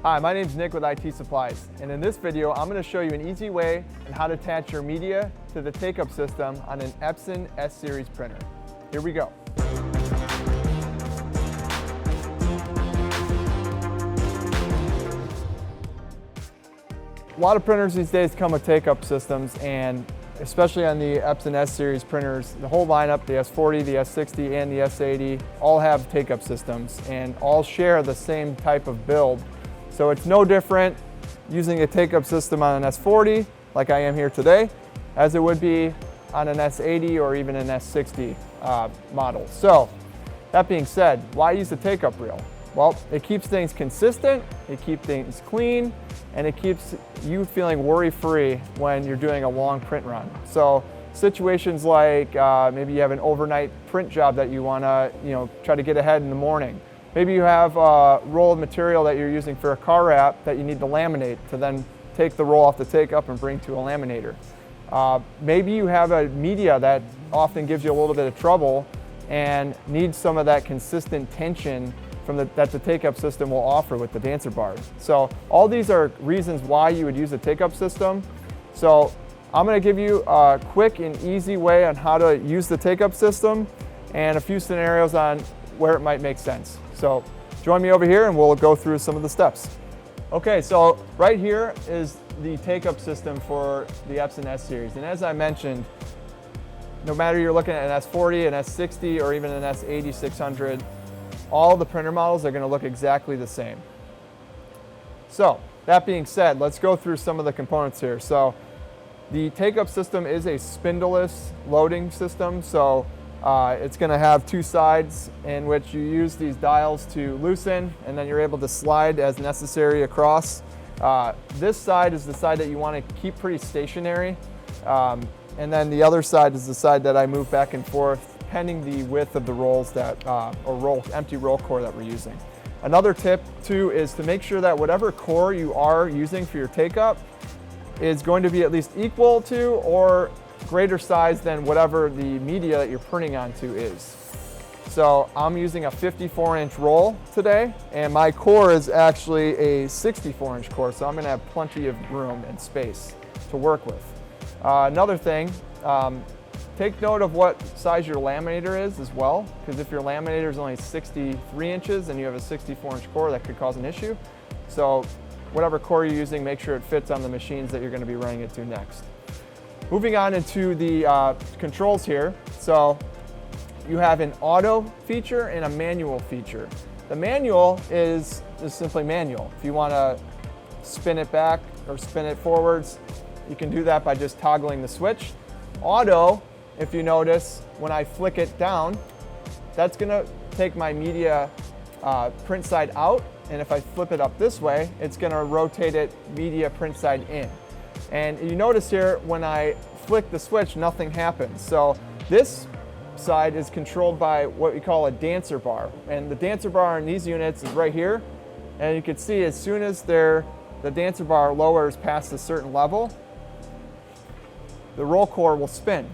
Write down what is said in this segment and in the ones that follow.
Hi, my name is Nick with IT Supplies, and in this video I'm going to show you an easy way on how to attach your media to the take-up system on an Epson S-Series printer. Here we go. A lot of printers these days come with take-up systems, and especially on the Epson S-Series printers, the whole lineup, the S40, the S60, and the S80, all have take-up systems and all share the same type of build. So it's no different using a take-up system on an S40, like I am here today, as it would be on an S80 or even an S60 model. So that being said, why use the take-up reel? Well, it keeps things consistent, it keeps things clean, and it keeps you feeling worry-free when you're doing a long print run. So situations like maybe you have an overnight print job that you want to try to get ahead in the morning. Maybe you have a roll of material that you're using for a car wrap that you need to laminate to then take the roll off the take-up and bring to a laminator. Maybe you have a media that often gives you a little bit of trouble and needs some of that consistent tension that the take-up system will offer with the dancer bar. So all these are reasons why you would use a take-up system. So I'm going to give you a quick and easy way on how to use the take-up system and a few scenarios on where it might make sense. So join me over here and we'll go through some of the steps. Okay, so right here is the take-up system for the Epson S-Series. And as I mentioned, no matter you're looking at an S40, an S60, or even an S80 600, all the printer models are going to look exactly the same. So that being said, let's go through some of the components here. So the take-up system is a spindleless loading system. So it's going to have two sides in which you use these dials to loosen, and then you're able to slide as necessary across. This side is the side that you want to keep pretty stationary, and then the other side is the side that I move back and forth depending the width of the rolls empty roll core that we're using. Another tip too is to make sure that whatever core you are using for your take-up is going to be at least equal to or greater size than whatever the media that you're printing onto is. So I'm using a 54-inch roll today, and my core is actually a 64-inch core, so I'm going to have plenty of room and space to work with. Another thing, take note of what size your laminator is as well, because if your laminator is only 63 inches and you have a 64-inch core, that could cause an issue. So whatever core you're using, make sure it fits on the machines that you're going to be running it to next. Moving on into the controls here. So you have an auto feature and a manual feature. The manual is just simply manual. If you want to spin it back or spin it forwards, you can do that by just toggling the switch. Auto, if you notice, when I flick it down, that's going to take my media print side out, and if I flip it up this way, it's going to rotate it media print side in. And you notice here, when I flick the switch, nothing happens. So this side is controlled by what we call a dancer bar. And the dancer bar in these units is right here. And you can see as soon as the dancer bar lowers past a certain level, the roll core will spin.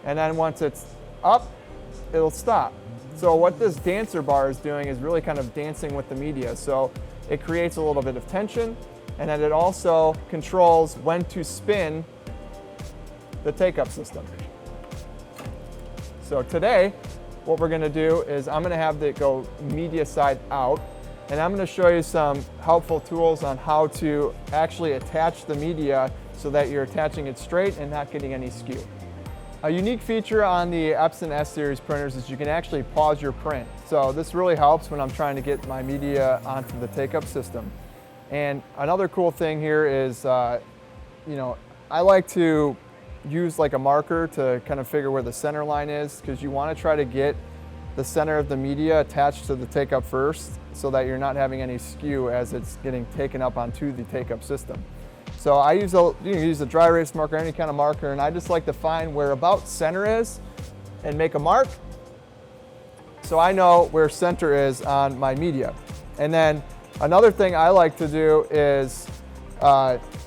And then once it's up, it'll stop. So what this dancer bar is doing is really kind of dancing with the media. So it creates a little bit of tension, and then it also controls when to spin the take-up system. So today, what we're going to do is I'm going to have it go media side out, and I'm going to show you some helpful tools on how to actually attach the media so that you're attaching it straight and not getting any skew. A unique feature on the Epson S-Series printers is you can actually pause your print. So this really helps when I'm trying to get my media onto the take-up system. And another cool thing here is, I like to use like a marker to kind of figure where the center line is, because you want to try to get the center of the media attached to the take-up first so that you're not having any skew as it's getting taken up onto the take-up system. So I use you can use a dry erase marker, any kind of marker, and I just like to find where about center is and make a mark so I know where center is on my media. And then another thing I like to do is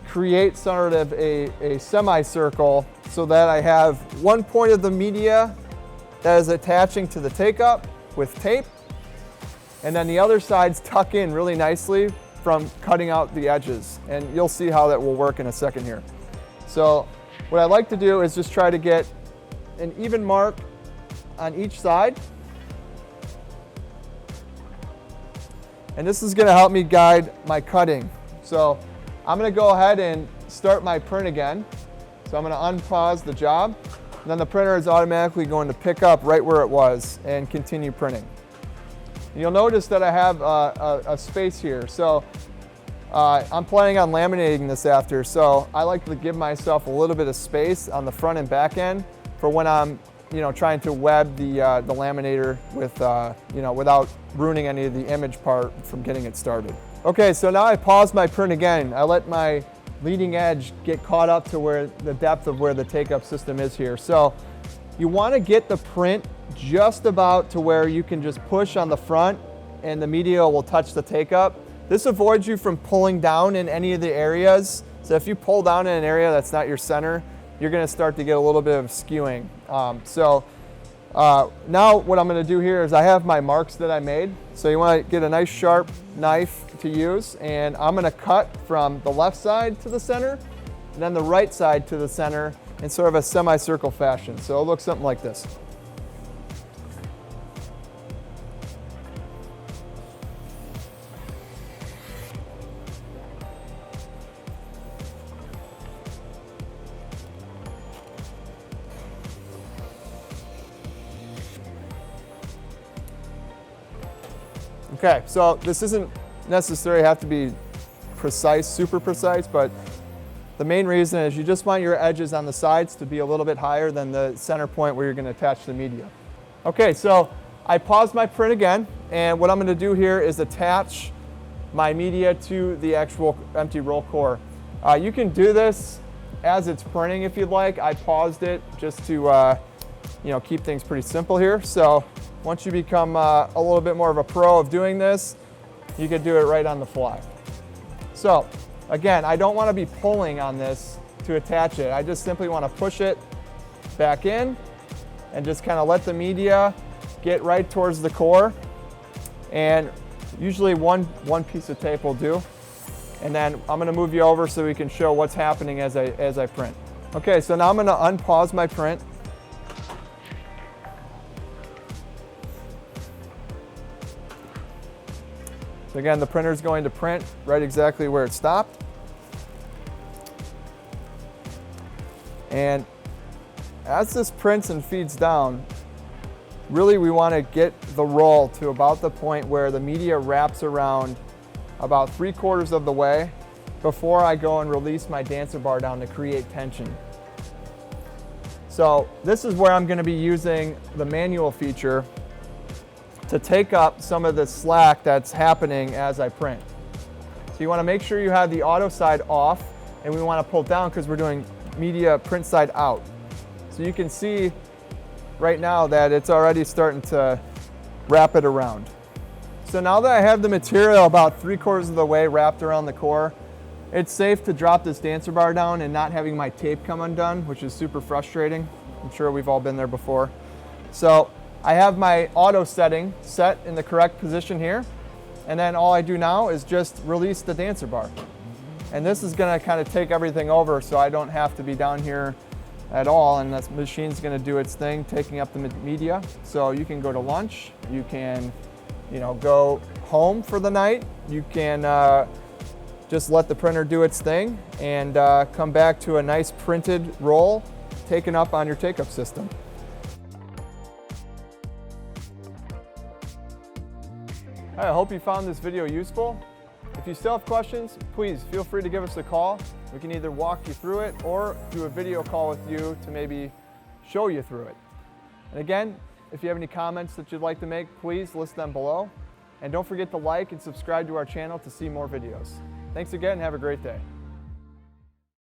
create sort of a semicircle so that I have one point of the media that is attaching to the take-up with tape, and then the other sides tuck in really nicely from cutting out the edges, and you'll see how that will work in a second here. So what I like to do is just try to get an even mark on each side. And this is going to help me guide my cutting. So I'm going to go ahead and start my print again. So I'm going to unpause the job. And then the printer is automatically going to pick up right where it was and continue printing. You'll notice that I have a space here. So I'm planning on laminating this after. So I like to give myself a little bit of space on the front and back end for when I'm trying to web the laminator with, without ruining any of the image part from getting it started. Okay, so now I paused my print again. I let my leading edge get caught up to where the depth of where the take-up system is here. So you want to get the print just about to where you can just push on the front and the media will touch the take-up. This avoids you from pulling down in any of the areas. So if you pull down in an area that's not your center, you're going to start to get a little bit of skewing. Now what I'm going to do here is I have my marks that I made. So you want to get a nice sharp knife to use, and I'm going to cut from the left side to the center and then the right side to the center in sort of a semicircle fashion. So it'll look something like this. Okay, so this isn't necessarily have to be precise, super precise, but the main reason is you just want your edges on the sides to be a little bit higher than the center point where you're going to attach the media. Okay, so I paused my print again, and what I'm going to do here is attach my media to the actual empty roll core. You can do this as it's printing if you'd like. I paused it just to keep things pretty simple here. So once you become a little bit more of a pro of doing this, you can do it right on the fly. So again, I don't want to be pulling on this to attach it. I just simply want to push it back in and just kind of let the media get right towards the core. And usually one piece of tape will do. And then I'm going to move you over so we can show what's happening as I print. Okay, so now I'm going to unpause my print. So again, the printer is going to print right exactly where it stopped. And as this prints and feeds down, really we want to get the roll to about the point where the media wraps around about 3/4 of the way before I go and release my dancer bar down to create tension. So this is where I'm going to be using the manual feature to take up some of the slack that's happening as I print. So you want to make sure you have the auto side off, and we want to pull down because we're doing media print side out. So you can see right now that it's already starting to wrap it around. So now that I have the material about 3/4 of the way wrapped around the core, it's safe to drop this dancer bar down and not having my tape come undone, which is super frustrating. I'm sure we've all been there before. So I have my auto setting set in the correct position here, and then all I do now is just release the dancer bar. And this is going to kind of take everything over, so I don't have to be down here at all, and this machine's going to do its thing, taking up the media. So you can go to lunch, you can go home for the night, you can just let the printer do its thing and come back to a nice printed roll taken up on your take-up system. I hope you found this video useful. If you still have questions, please feel free to give us a call. We can either walk you through it or do a video call with you to maybe show you through it. And again, if you have any comments that you'd like to make, please list them below. And don't forget to like and subscribe to our channel to see more videos. Thanks again and have a great day.